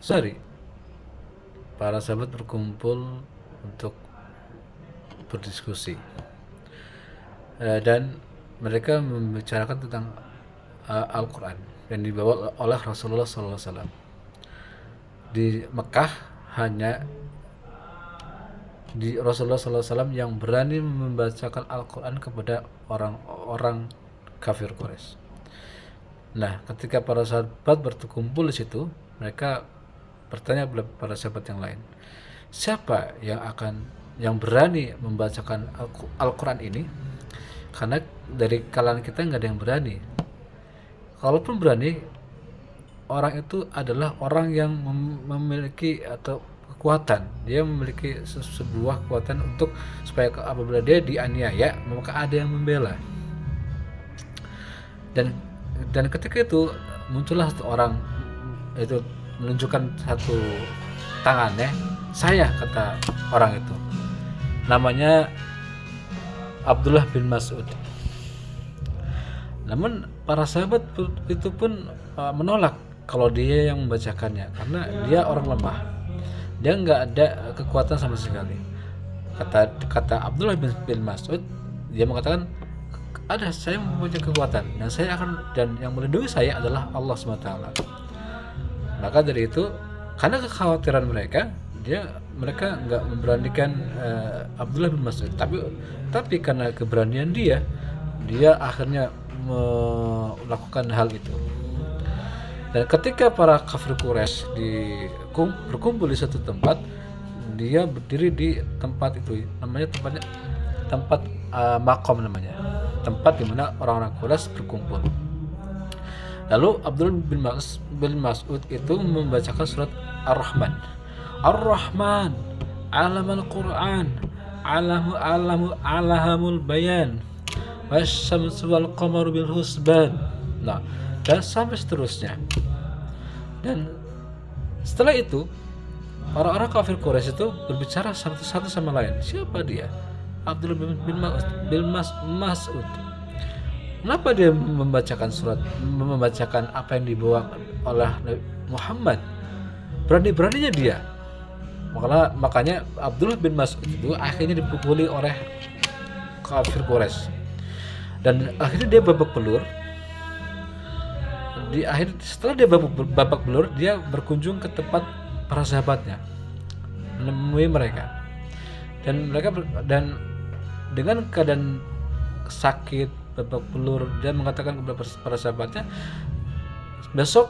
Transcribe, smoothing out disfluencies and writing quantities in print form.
Sorry, para sahabat berkumpul untuk berdiskusi. Dan mereka membicarakan tentang Al-Quran yang dibawa oleh Rasulullah SAW. Di Mekah hanya di Rasulullah SAW yang berani membacakan Al-Quran kepada orang-orang kafir Quraisy. Nah, ketika para sahabat berkumpul di situ, mereka bertanya kepada para sahabat yang lain, siapa yang berani membacakan Al-Quran ini? Karena dari kalangan kita nggak ada yang berani. Kalaupun berani, orang itu adalah orang yang memiliki atau kekuatan. Dia memiliki sebuah kekuatan untuk supaya apabila dia dianiaya, maka ada yang membela. Dan ketika itu muncullah satu orang itu menunjukkan satu tangannya, saya, kata orang itu, namanya Abdullah bin Mas'ud. Namun para sahabat itu pun menolak kalau dia yang membacakannya, karena dia orang lemah, dia nggak ada kekuatan sama sekali. Kata Abdullah bin Mas'ud, dia mengatakan, ada, saya mempunyai kekuatan dan yang melindungi saya adalah Allah SWT. Maka dari itu, karena kekhawatiran mereka nggak memberanikan Abdullah bin Mas'ud, tapi karena keberanian dia akhirnya melakukan hal itu. Dan ketika para kafir Quraisy berkumpul di satu tempat, dia berdiri di tempat itu, tempat makom, tempat di mana orang-orang Quraisy berkumpul. Lalu Abdullah bin Mas'ud itu membacakan surat Ar-Rahman. Ar-Rahman, alamal Quran, alahamul bayan, wasyamsu wal qamaru bil husban. Nah, dan sampai seterusnya. Dan setelah itu, orang-orang kafir Quraisy itu berbicara satu sama lain. Siapa dia? Abdullah bin Mas'ud. Kenapa dia membacakan apa yang dibawa oleh Muhammad? Berani-beraninya dia. Makanya Abdullah bin Mas'ud itu akhirnya dipukuli oleh kafir Quraisy. Dan akhirnya dia babak belur. Setelah dia babak belur, dia berkunjung ke tempat para sahabatnya, menemui mereka. Dan dengan keadaan sakit, babak belur, dia mengatakan kepada para sahabatnya, besok